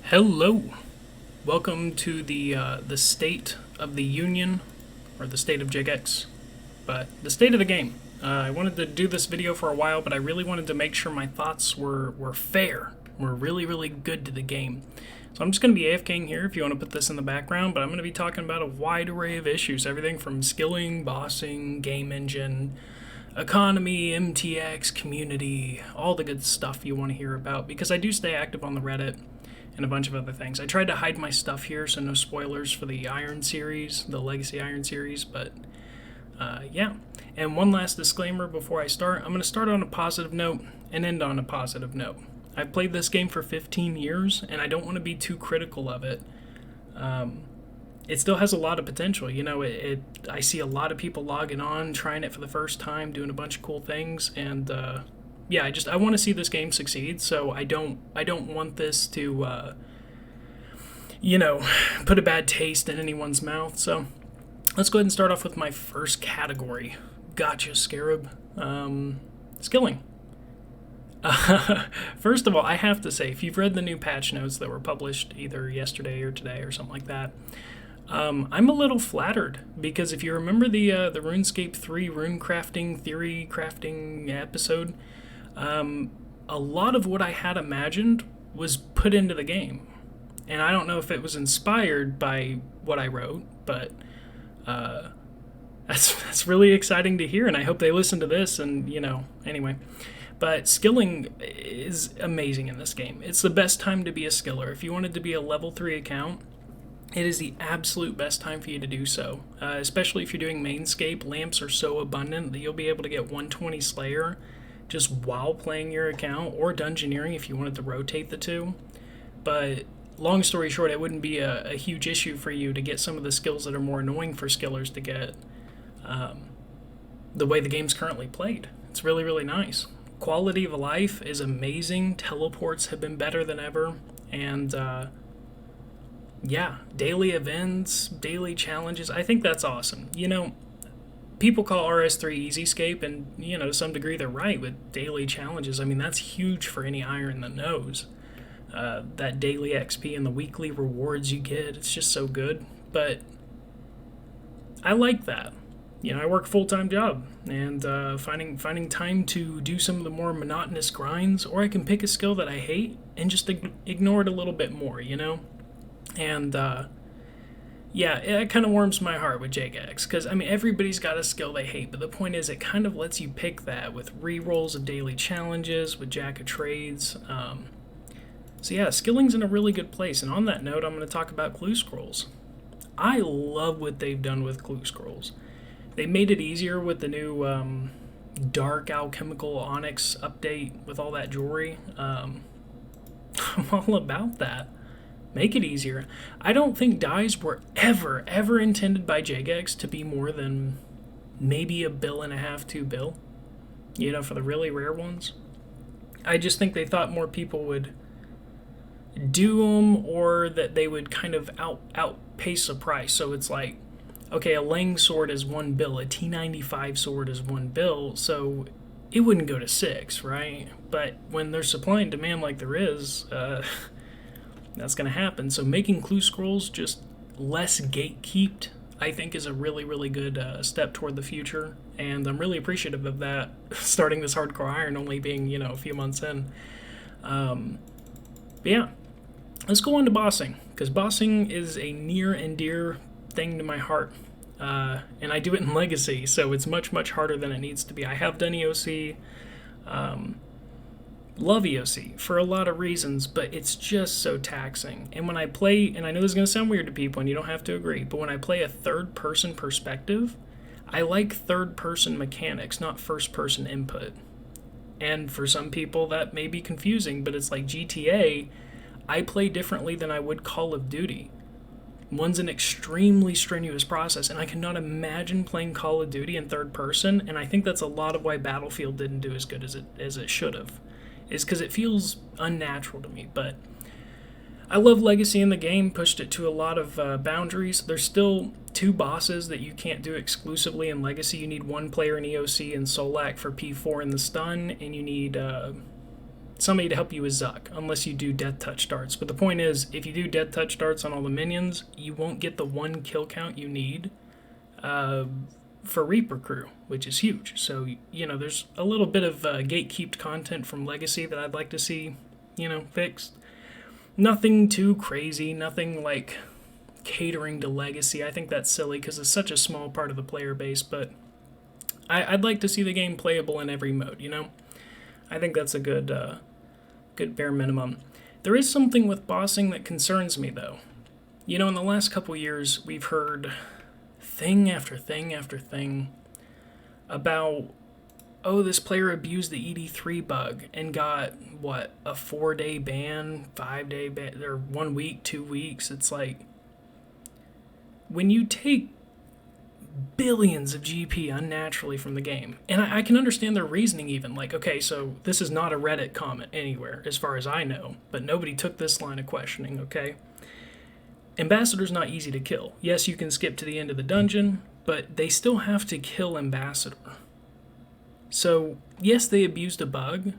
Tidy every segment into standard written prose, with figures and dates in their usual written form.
Hello, welcome to the State of the Union, or the State of JGX, but the state of the game. I wanted to do this video for a while, but I really wanted to make sure my thoughts were fair, were really good to the game. So I'm just going to be AFKing here if you want to put this in the background, but I'm going to be talking about a wide array of issues, everything from skilling, bossing, game engine, economy, MTX, community, all the good stuff you want to hear about, because I do stay active on the Reddit and a bunch of other things. I tried to hide my stuff here, so no spoilers for the Iron series, the Legacy Iron series, but yeah. And one last disclaimer before I start. I'm going to start on a positive note and end on a positive note. I've played this game for 15 years, and I don't want to be too critical of it. It still has a lot of potential. You know, I see a lot of people logging on, trying it for the first time, doing a bunch of cool things, and yeah, I want to see this game succeed. So I don't want this to you know, put a bad taste in anyone's mouth. So let's go ahead and start off with my first category. Gotcha, Scarab. Skilling. First of all, I have to say, if you've read the new patch notes that were published either yesterday or today or something like that, I'm a little flattered, because if you remember the RuneScape 3 rune crafting, theory crafting episode, a lot of what I had imagined was put into the game. And I don't know if it was inspired by what I wrote, but that's really exciting to hear, and I hope they listen to this, and, you know, anyway. But skilling is amazing in this game. It's the best time to be a skiller. If you wanted to be a level 3 account, it is the absolute best time for you to do so. Especially if you're doing Mainscape, lamps are so abundant that you'll be able to get 120 Slayer just while playing your account, or Dungeoneering if you wanted to rotate the two. But long story short, it wouldn't be a huge issue for you to get some of the skills that are more annoying for skillers to get the way the game's currently played. It's really nice. Quality of life is amazing. Teleports have been better than ever. And yeah, daily events, daily challenges, I think that's awesome. You know, people call RS3 Easyscape, and, you know, to some degree they're right with daily challenges. I mean, that's huge for any iron that knows. That daily XP and the weekly rewards you get, it's just so good. But I like that. You know, I work a full-time job, and finding time to do some of the more monotonous grinds, or I can pick a skill that I hate and just ignore it a little bit more, you know? And yeah, it kind of warms my heart with JGX, because, I mean, everybody's got a skill they hate, but the point is it kind of lets you pick that with rerolls of daily challenges, with Jack of Trades. So yeah, skilling's in a really good place, and on that note, I'm going to talk about clue scrolls. I love what they've done with clue scrolls. They made it easier with the new Dark Alchemical Onyx update with all that jewelry. I'm all about that. Make it easier. I don't think dyes were ever intended by JGX to be more than maybe $1.5 billion, $2 billion. You know, for the really rare ones. I just think they thought more people would do them, or that they would kind of outpace the price. So it's like, okay, a Lang sword is $1 billion, a T95 sword is $1 billion, so it wouldn't go to 6, right? But when there's supply and demand like there is, that's going to happen. So making clue scrolls just less gatekeeped, I think, is a really good step toward the future, and I'm really appreciative of that, starting this hardcore iron only being, you know, a few months in. But yeah, let's go on to bossing, because bossing is a near and dear thing to my heart, and I do it in Legacy, so it's much harder than it needs to be. I have done EOC, love EOC for a lot of reasons, but it's just so taxing. And when I play, and I know this is going to sound weird to people, and you don't have to agree, but when I play a third-person perspective, I like third-person mechanics, not first-person input. And for some people, that may be confusing, but it's like GTA, I play differently than I would Call of Duty. One's an extremely strenuous process, and I cannot imagine playing Call of Duty in third person, and I think that's a lot of why Battlefield didn't do as good as it should have, is because it feels unnatural to me. But I love Legacy in the game, pushed it to a lot of boundaries. There's still 2 bosses that you can't do exclusively in Legacy. You need 1 player in EOC and Solak for P4 and the stun, and you need somebody to help you with Zuck, unless you do death touch darts. But the point is, if you do death touch darts on all the minions, you won't get the 1 kill count you need for Reaper Crew, which is huge. So, there's a little bit of gatekeeped content from Legacy that I'd like to see, fixed. Nothing too crazy, nothing like catering to Legacy. I think that's silly because it's such a small part of the player base, but I'd like to see the game playable in every mode, I think that's a good bare minimum. There is something with bossing that concerns me, though. In the last couple years, we've heard thing after thing after thing about, this player abused the ED3 bug and got, a 4-day ban, 5-day ban, or 1 week, 2 weeks. It's like, when you take billions of GP unnaturally from the game, and I can understand their reasoning even, like, okay, so this is not a Reddit comment anywhere, as far as I know, but nobody took this line of questioning, okay? Ambassador's not easy to kill. Yes, you can skip to the end of the dungeon, but they still have to kill Ambassador. So, yes, they abused a bug,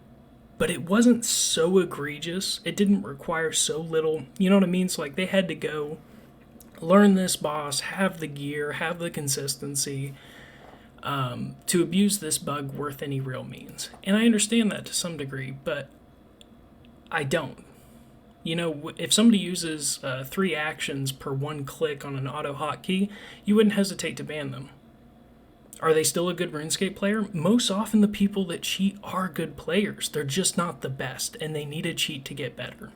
but it wasn't so egregious. It didn't require so little, you know what I mean? So, like, they had to go learn this boss, have the gear, have the consistency, to abuse this bug worth any real means. And I understand that to some degree, but I don't. If somebody uses 3 actions per 1 click on an auto hotkey, you wouldn't hesitate to ban them. Are they still a good RuneScape player? Most often the people that cheat are good players. They're just not the best, and they need a cheat to get better.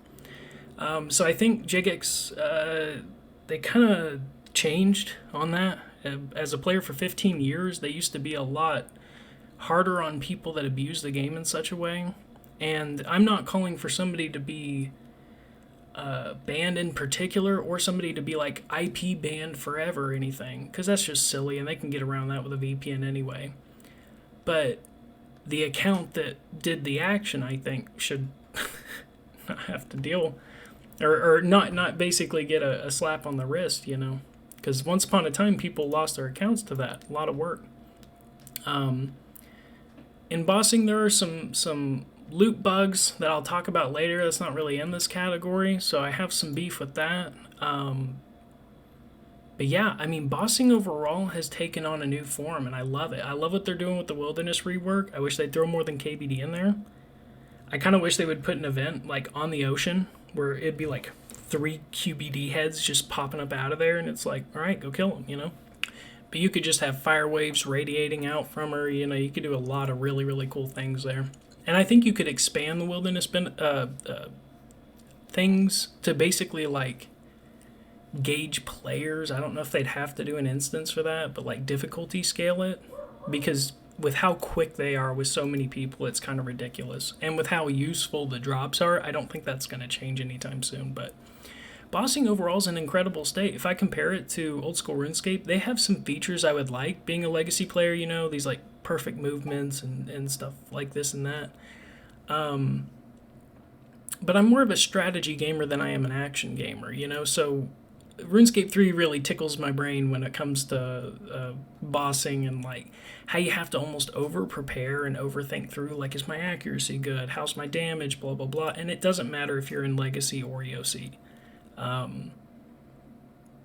So I think Jagex, they kind of changed on that. As a player for 15 years, they used to be a lot harder on people that abuse the game in such a way. And I'm not calling for somebody to be banned in particular, or somebody to be like IP banned forever or anything, because that's just silly, and they can get around that with a VPN anyway. But the account that did the action, I think, should not have to deal, or not basically get a slap on the wrist, because once upon a time people lost their accounts to that. A lot of work. In bossing, there are some loot bugs that I'll talk about later. That's not really in this category, so I have some beef with that. But yeah, bossing overall has taken on a new form, and I love it. I love what they're doing with the Wilderness rework. I wish they'd throw more than KBD in there. I kind of wish they would put an event like on the ocean where it'd be like 3 QBD heads just popping up out of there, and it's like, all right, go kill them, But you could just have fire waves radiating out from her, you could do a lot of really, really cool things there. And I think you could expand the Wilderness things to basically, like, gauge players. I don't know if they'd have to do an instance for that, but, like, difficulty scale it. Because with how quick they are with so many people, it's kind of ridiculous. And with how useful the drops are, I don't think that's going to change anytime soon. But bossing overall is an incredible state. If I compare it to old school RuneScape, they have some features I would like. Being a Legacy player, these, like, perfect movements and stuff like this and that. But I'm more of a strategy gamer than I am an action gamer, so RuneScape 3 really tickles my brain when it comes to bossing and, like, how you have to almost over-prepare and overthink through, like, is my accuracy good? How's my damage? Blah, blah, blah. And it doesn't matter if you're in Legacy or EOC. But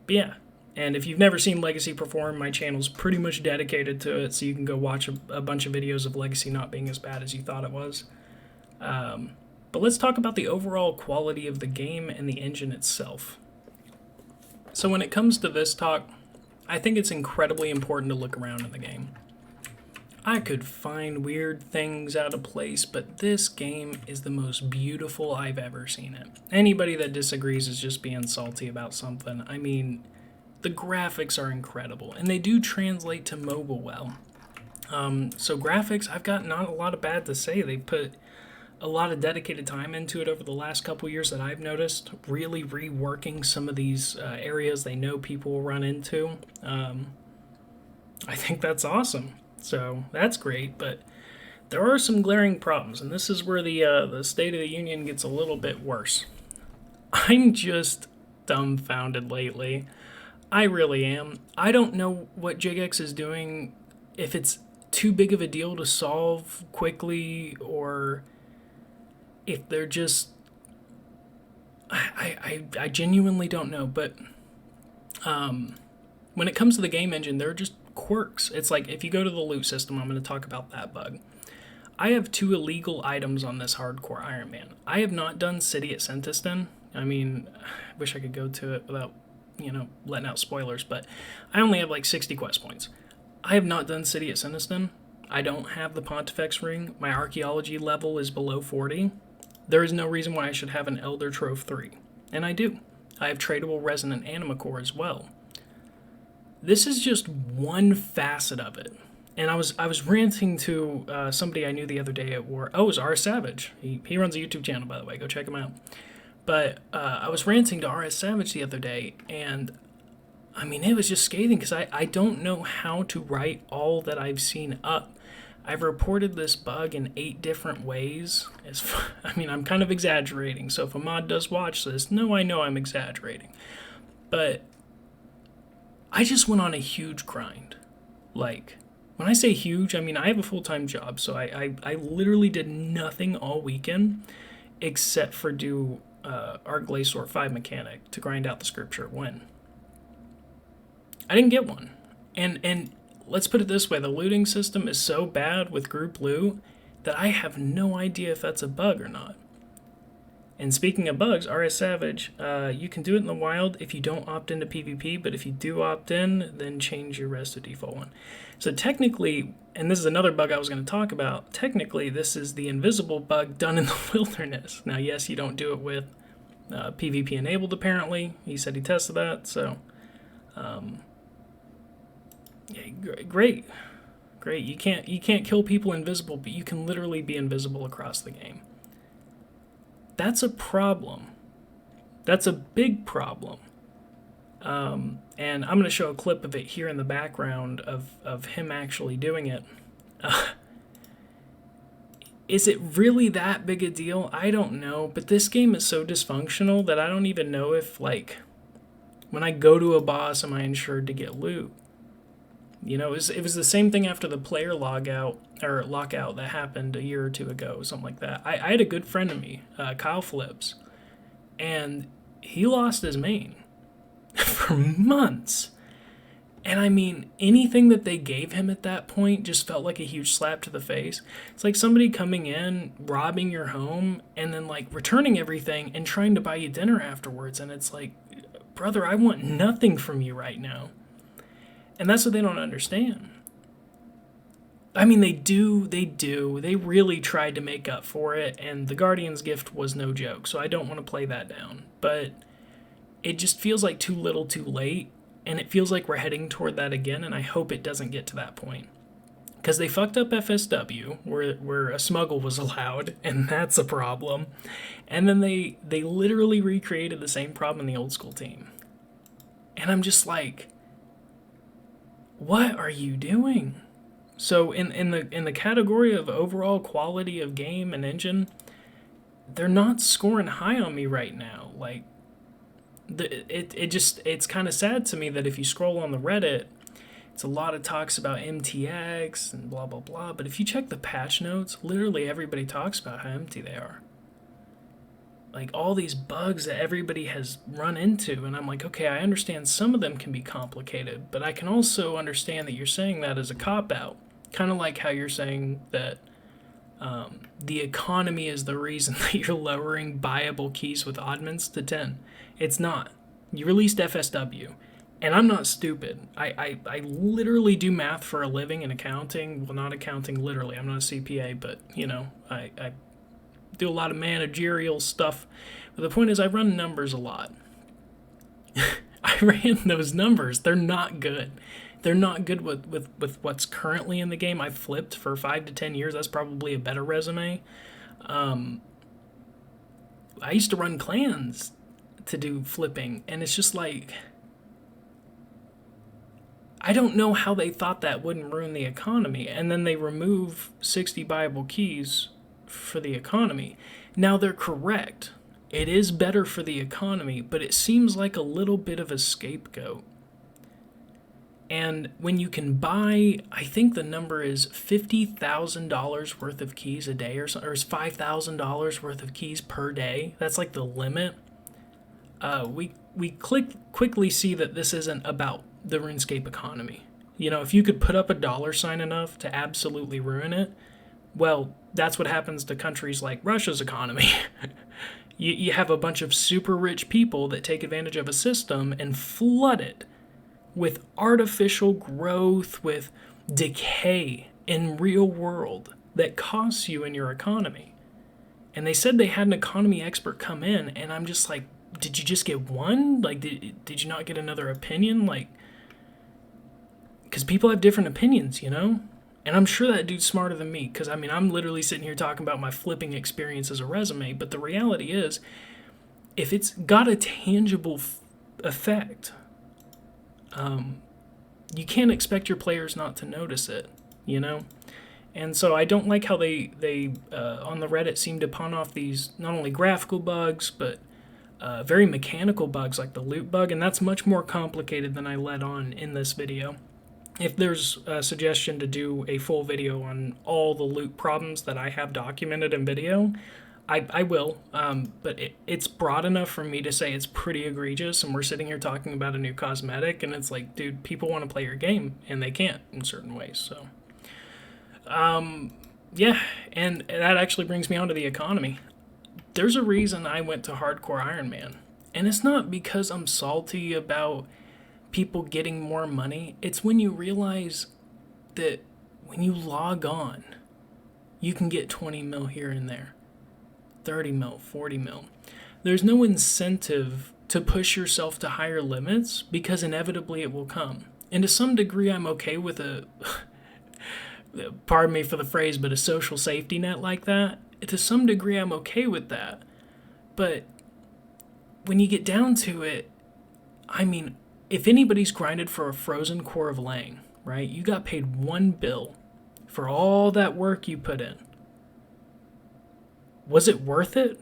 yeah. And if you've never seen Legacy perform, my channel's pretty much dedicated to it, so you can go watch a bunch of videos of Legacy not being as bad as you thought it was. But let's talk about the overall quality of the game and the engine itself. So when it comes to this talk, I think it's incredibly important to look around in the game. I could find weird things out of place, but this game is the most beautiful I've ever seen it. Anybody that disagrees is just being salty about something. The graphics are incredible, and they do translate to mobile well. So graphics, I've got not a lot of bad to say. They put a lot of dedicated time into it over the last couple years that I've noticed, really reworking some of these areas they know people will run into. I think that's awesome. So that's great, but there are some glaring problems, and this is where the State of the Union gets a little bit worse. I'm just dumbfounded lately. I really am. I don't know what Jagex is doing, if it's too big of a deal to solve quickly, or if they're just, I genuinely don't know, but when it comes to the game engine, there are just quirks. It's like, if you go to the loot system, I'm going to talk about that bug. I have 2 illegal items on this hardcore Iron Man. I have not done City at Sentiston. I mean, I wish I could go to it without, letting out spoilers, but I only have like 60 quest points. I have not done City at Sentiston. I don't have the Pontifex ring. My archaeology level is below 40. There is no reason why I should have an Elder Trove 3. And I do. I have tradable resonant anima core as well. This is just one facet of it. And I was ranting to somebody I knew the other day at war. Oh, it was RS Savage. He runs a YouTube channel, by the way. Go check him out. But I was ranting to RS Savage the other day, and I mean, it was just scathing because I don't know how to write all that I've seen up. I've reported this bug in 8 different ways. I'm kind of exaggerating, so if a mod does watch this, I know I'm exaggerating. But I just went on a huge grind. Like, when I say huge, I mean I have a full-time job, so I literally did nothing all weekend except for do our Glacior 5 mechanic to grind out the scripture win. I didn't get one. And let's put it this way, the looting system is so bad with group loot that I have no idea if that's a bug or not. And speaking of bugs, RS Savage, you can do it in the wild if you don't opt into PvP, but if you do opt in, then change your res to default one. So technically, and this is another bug I was going to talk about, technically this is the invisible bug done in the wilderness. Now, yes, you don't do it with PvP enabled, apparently. He said he tested that, so yeah, great. You can't kill people invisible, but you can literally be invisible across the game. That's a problem. That's a big problem. And I'm going to show a clip of it here in the background of him actually doing it. Is it really that big a deal? I don't know, but this game is so dysfunctional that I don't even know if, like, when I go to a boss, am I insured to get loot? It was the same thing after the player lockout that happened a year or 2 ago, something like that. I had a good friend of me, Kyle Flips, and he lost his main for months. And I mean, anything that they gave him at that point just felt like a huge slap to the face. It's like somebody coming in, robbing your home, and then like returning everything and trying to buy you dinner afterwards. And it's like, brother, I want nothing from you right now. And that's what they don't understand. I mean, they do. They really tried to make up for it, and the Guardian's Gift was no joke, so I don't want to play that down. But it just feels like too little too late, and it feels like we're heading toward that again, and I hope it doesn't get to that point. Because they fucked up FSW, where a smuggle was allowed, and that's a problem. And then they literally recreated the same problem in the old school team. And I'm just like, what are you doing? So in the category of overall quality of game and engine, they're not scoring high on me right now. Like, it's kind of sad to me that if you scroll on the Reddit, it's a lot of talks about MTX and blah blah blah. But if you check the patch notes, literally everybody talks about how empty they are. Like all these bugs that everybody has run into, and I'm like, okay, I understand some of them can be complicated, but I can also understand that you're saying that as a cop-out. Kind of like how you're saying that the economy is the reason that you're lowering buyable keys with oddments to 10. It's not. You released FSW, and I'm not stupid. I literally do math for a living in accounting. Well, not accounting literally. I'm not a CPA, but, I do a lot of managerial stuff. But the point is, I run numbers a lot. I ran those numbers. They're not good. They're not good with what's currently in the game. I've flipped for 5 to 10 years. That's probably a better resume. I used to run clans to do flipping, and it's just like, I don't know how they thought that wouldn't ruin the economy. And then they remove 60 buyable keys for the economy. Now they're correct. It is better for the economy, but it seems like a little bit of a scapegoat. And when you can buy, I think the number is $50,000 worth of keys a day, or is $5,000 worth of keys per day. That's like the limit. We quickly see that this isn't about the RuneScape economy. You know, if you could put up a dollar sign enough to absolutely ruin it, well, that's what happens to countries like Russia's economy. You have a bunch of super rich people that take advantage of a system and flood it with artificial growth, with decay in real world that costs you in your economy. And they said they had an economy expert come in, and I'm just like, did you just get one? Like, did you not get another opinion? Like, because people have different opinions, you know? And I'm sure that dude's smarter than me, because, I mean, I'm literally sitting here talking about my flipping experience as a resume, but the reality is, if it's got a tangible effect, you can't expect your players not to notice it, you know? And so I don't like how they on the Reddit seem to pawn off these not only graphical bugs, but very mechanical bugs like the loot bug, and that's much more complicated than I let on in this video. If there's a suggestion to do a full video on all the loot problems that I have documented in video, I will, but it's broad enough for me to say it's pretty egregious, and we're sitting here talking about a new cosmetic, and it's like, dude, people want to play your game, and they can't in certain ways, so. Yeah, and that actually brings me on to the economy. There's a reason I went to hardcore Iron Man, and it's not because I'm salty about people getting more money. It's when you realize that when you log on, you can get 20 mil here and there. 30 mil, 40 mil. There's no incentive to push yourself to higher limits because inevitably it will come. And to some degree, I'm okay with a, pardon me for the phrase, but a social safety net like that. To some degree, I'm okay with that. But when you get down to it, I mean, if anybody's grinded for a frozen core of Lang, right? You got paid one bill for all that work you put in. Was it worth it?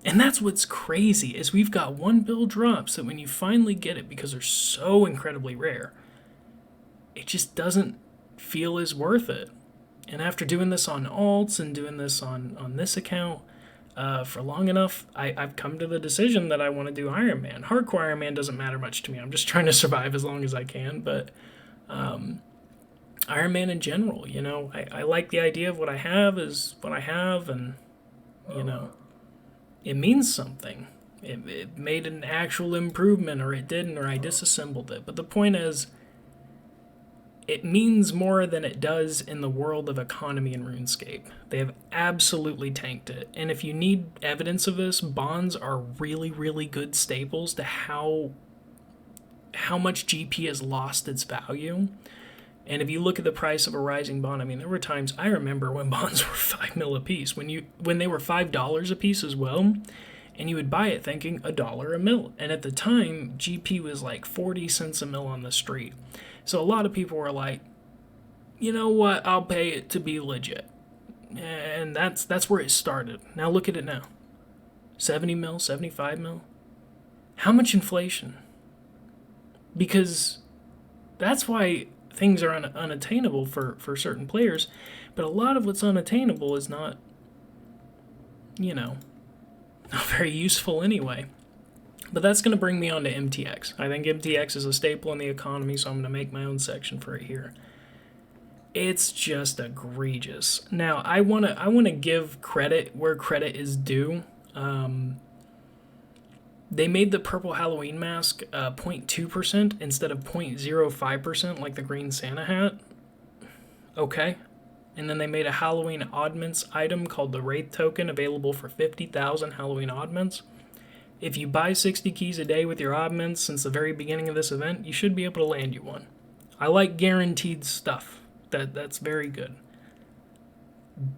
And that's what's crazy, is we've got one bill drops that when you finally get it, because they're so incredibly rare, it just doesn't feel as worth it. And after doing this on alts and doing this on this account for long enough, I've come to the decision that I want to do Iron Man. Hardcore Iron Man doesn't matter much to me. I'm just trying to survive as long as I can, but Iron Man in general, you know, I like the idea of what I have is what I have, and, you know, it means something. It made an actual improvement, or it didn't, or I disassembled it. But the point is, it means more than it does in the world of economy in RuneScape. They have absolutely tanked it. And if you need evidence of this, bonds are really, really good staples to how much GP has lost its value. And if you look at the price of a rising bond, I mean, there were times, I remember when bonds were 5 mil a piece, when they were $5 a piece as well, and you would buy it thinking $1 a mil. And at the time, GP was like 40 cents a mil on the street. So a lot of people were like, you know what, I'll pay it to be legit. And that's where it started. Now look at it now. 70 mil, 75 mil. How much inflation? Because that's why things are unattainable for certain players, but a lot of what's unattainable is not, you know, not very useful anyway. But that's going to bring me on to MTX. I think MTX is a staple in the economy, so I'm going to make my own section for it here. It's just egregious. Now, I want to give credit where credit is due. They made the purple Halloween mask 0.2% instead of 0.05% like the green Santa hat. Okay. And then they made a Halloween oddments item called the Wraith Token available for 50,000 Halloween oddments. If you buy 60 keys a day with your oddments since the very beginning of this event, you should be able to land you one. I like guaranteed stuff. That's very good.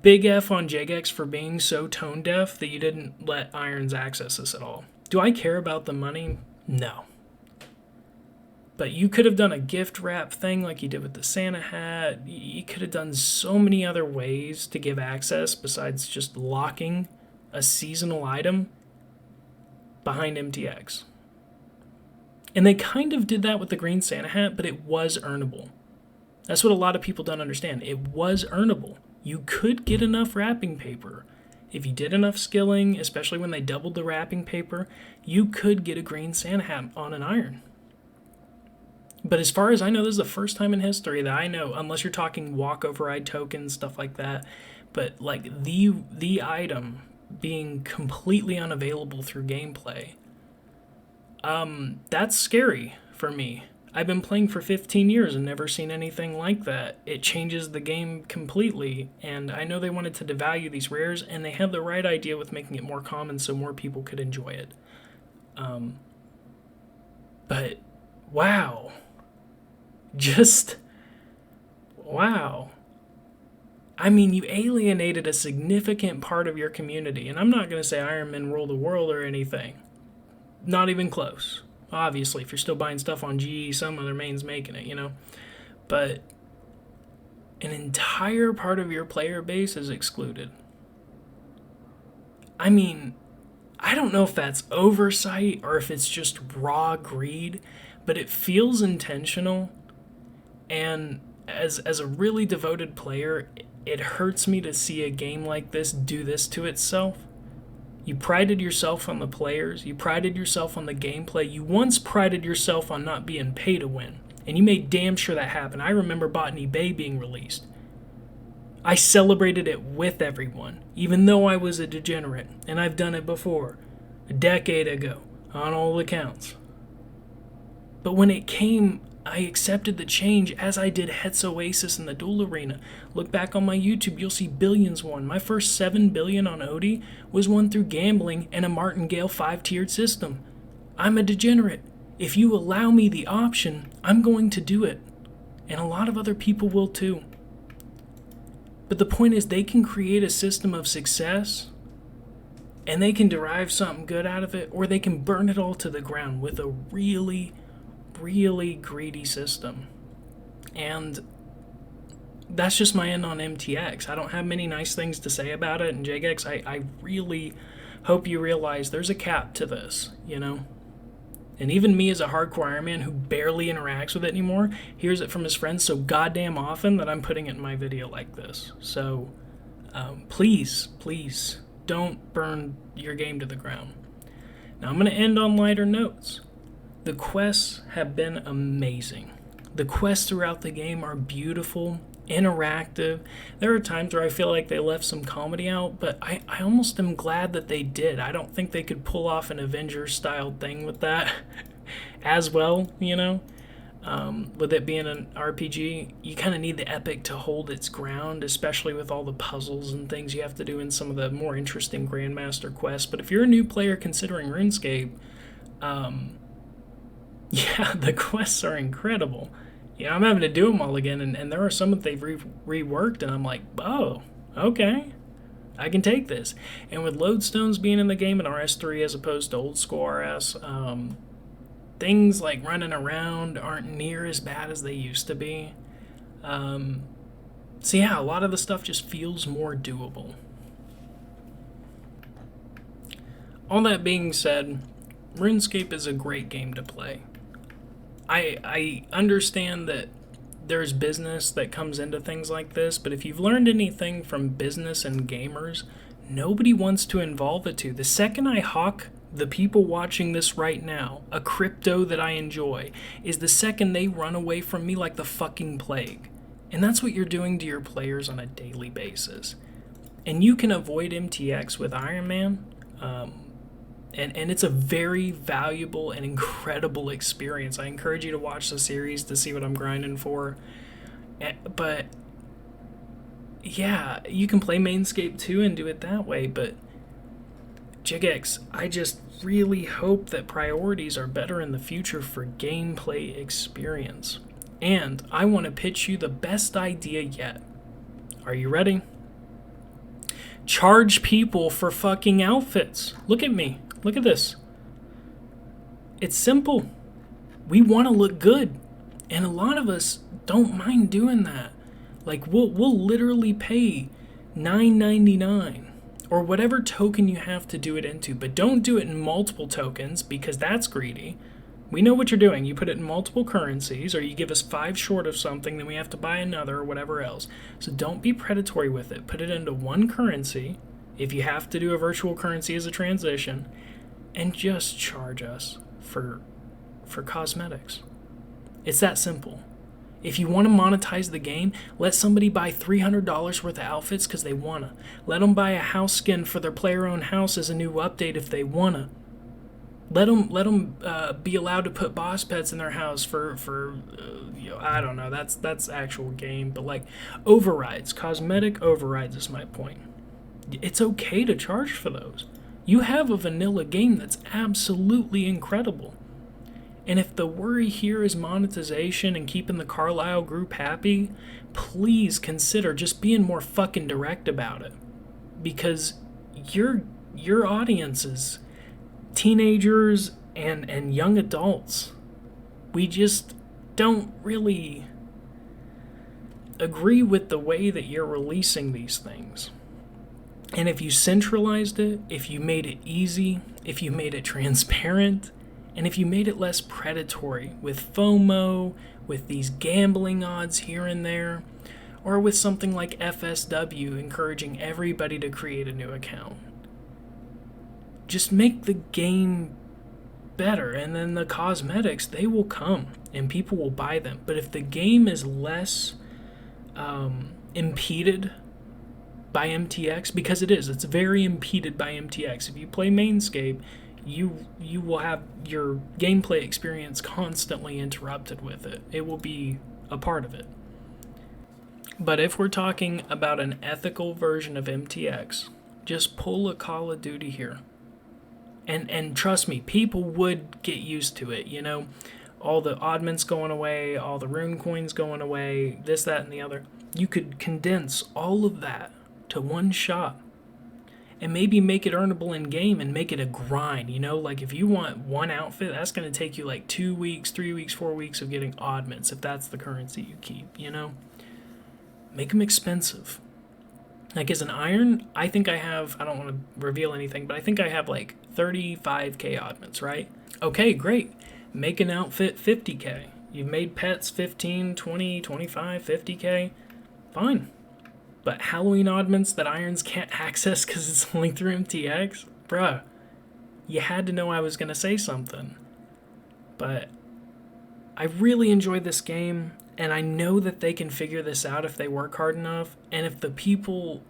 Big F on Jagex for being so tone deaf that you didn't let Irons access this at all. Do I care about the money? No. But you could have done a gift wrap thing like you did with the Santa hat. You could have done so many other ways to give access besides just locking a seasonal item behind MTX. And they kind of did that with the green Santa hat, but it was earnable. That's what a lot of people don't understand. It was earnable. You could get enough wrapping paper. If you did enough skilling, especially when they doubled the wrapping paper, you could get a green Santa hat on an iron. But as far as I know, this is the first time in history that I know, unless you're talking walk override tokens, stuff like that, but like the item being completely unavailable through gameplay, that's scary for me. I've been playing for 15 years and never seen anything like that. It changes the game completely, and I know they wanted to devalue these rares, and they have the right idea with making it more common so more people could enjoy it. But, wow. Just, wow. I mean, you alienated a significant part of your community, and I'm not going to say Iron Men rule the world or anything. Not even close. Obviously, if you're still buying stuff on GE, some other main's making it, you know? But an entire part of your player base is excluded. I mean, I don't know if that's oversight or if it's just raw greed, but it feels intentional. And as a really devoted player, it hurts me to see a game like this do this to itself. You prided yourself on the players. You prided yourself on the gameplay. You once prided yourself on not being pay to win. And you made damn sure that happened. I remember Botany Bay being released. I celebrated it with everyone, even though I was a degenerate. And I've done it before, a decade ago, on all accounts. But when it came, I accepted the change as I did Het's Oasis in the Duel Arena. Look back on my YouTube, you'll see billions won. My first 7 billion on Odie was won through gambling and a Martingale 5-tiered system. I'm a degenerate. If you allow me the option, I'm going to do it. And a lot of other people will too. But the point is, they can create a system of success and they can derive something good out of it, or they can burn it all to the ground with a really greedy system. And that's just my end on MTX. I don't have many nice things to say about it, and JGX, I really hope you realize there's a cap to this, you know? And even me as a hardcore Iron Man who barely interacts with it anymore hears it from his friends so goddamn often that I'm putting it in my video like this. So please don't burn your game to the ground. Now I'm going to end on lighter notes. The quests have been amazing. The quests throughout the game are beautiful, interactive. There are times where I feel like they left some comedy out, but I almost am glad that they did. I don't think they could pull off an Avengers-style thing with that as well, you know? With it being an RPG, you kind of need the epic to hold its ground, especially with all the puzzles and things you have to do in some of the more interesting Grandmaster quests. But if you're a new player considering RuneScape, yeah, the quests are incredible. You know, I'm having to do them all again, and there are some that they've reworked, and I'm like, oh, okay, I can take this. And with lodestones being in the game in RS3 as opposed to old school RS, things like running around aren't near as bad as they used to be. So yeah, a lot of the stuff just feels more doable. All that being said, RuneScape is a great game to play. I understand that there's business that comes into things like this, but if you've learned anything from business and gamers, nobody wants to involve it to. The second I hawk the people watching this right now a crypto that I enjoy is the second they run away from me like the fucking plague. And that's what you're doing to your players on a daily basis. And you can avoid MTX with Iron Man, and it's a very valuable and incredible experience. I encourage you to watch the series to see what I'm grinding for. But yeah, you can play Mainscape too and do it that way, but JigX, I just really hope that priorities are better in the future for gameplay experience. And I want to pitch you the best idea yet. Are you ready? Charge people for fucking outfits. Look at me. Look at this. It's simple. We want to look good. And a lot of us don't mind doing that. Like, we'll literally pay $9.99 or whatever token you have to do it into. But don't do it in multiple tokens because that's greedy. We know what you're doing. You put it in multiple currencies, or you give us 5 short of something, then we have to buy another or whatever else. So don't be predatory with it. Put it into one currency, if you have to do a virtual currency as a transition, and just charge us for cosmetics. It's that simple. If you want to monetize the game, let somebody buy $300 worth of outfits because they want to. Let them buy a house skin for their player-owned house as a new update if they want to. Let them be allowed to put boss pets in their house for I don't know, that's actual game, but like overrides, cosmetic overrides is my point. It's okay to charge for those. You have a vanilla game that's absolutely incredible. And if the worry here is monetization and keeping the Carlisle group happy, please consider just being more fucking direct about it. Because your audience is teenagers and young adults. We just don't really agree with the way that you're releasing these things. And if you centralized it, if you made it easy, if you made it transparent, and if you made it less predatory with FOMO, with these gambling odds here and there, or with something like FSW encouraging everybody to create a new account, just make the game better, and then the cosmetics, they will come and people will buy them. But if the game is less impeded by MTX, because it's very impeded by MTX. If you play Mainscape, you will have your gameplay experience constantly interrupted with it. It will be a part of it. But if we're talking about an ethical version of MTX, just pull a Call of Duty here. And trust me, people would get used to it, you know? All the oddments going away, all the rune coins going away, this, that, and the other. You could condense all of that to one shot and maybe make it earnable in game and make it a grind, you know? Like if you want one outfit, that's going to take you like 2 weeks, 3 weeks, 4 weeks of getting oddments if that's the currency you keep, you know? Make them expensive. Like as an iron, I think I have, I don't want to reveal anything, but I think I have like 35k oddments, right? Okay, great. Make an outfit 50k. You've made pets 15, 20, 25, 50k. Fine. But Halloween oddments that irons can't access because it's only through MTX? Bruh, you had to know I was going to say something. But I really enjoyed this game, and I know that they can figure this out if they work hard enough, and if the people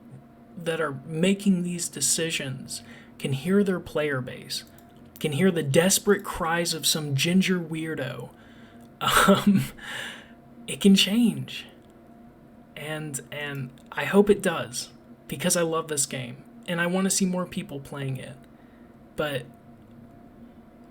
that are making these decisions can hear their player base, can hear the desperate cries of some ginger weirdo, it can change. And I hope it does, because I love this game, and I want to see more people playing it. But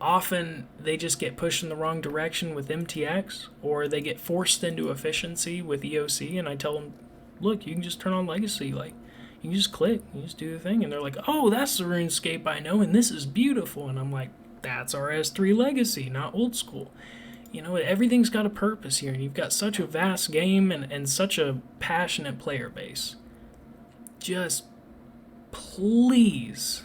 often they just get pushed in the wrong direction with MTX, or they get forced into efficiency with EOC, and I tell them, look, you can just turn on Legacy, like, you can just click, you just do the thing, and they're like, oh, that's the RuneScape I know, and this is beautiful, and I'm like, that's RS3 Legacy, not old school. You know, everything's got a purpose here, and you've got such a vast game and such a passionate player base. Just please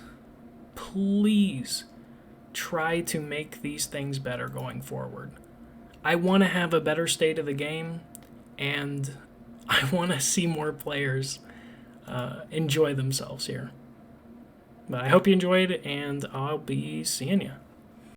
try to make these things better going forward. I want to have a better state of the game, and I want to see more players enjoy themselves here. But I hope you enjoyed, and I'll be seeing you.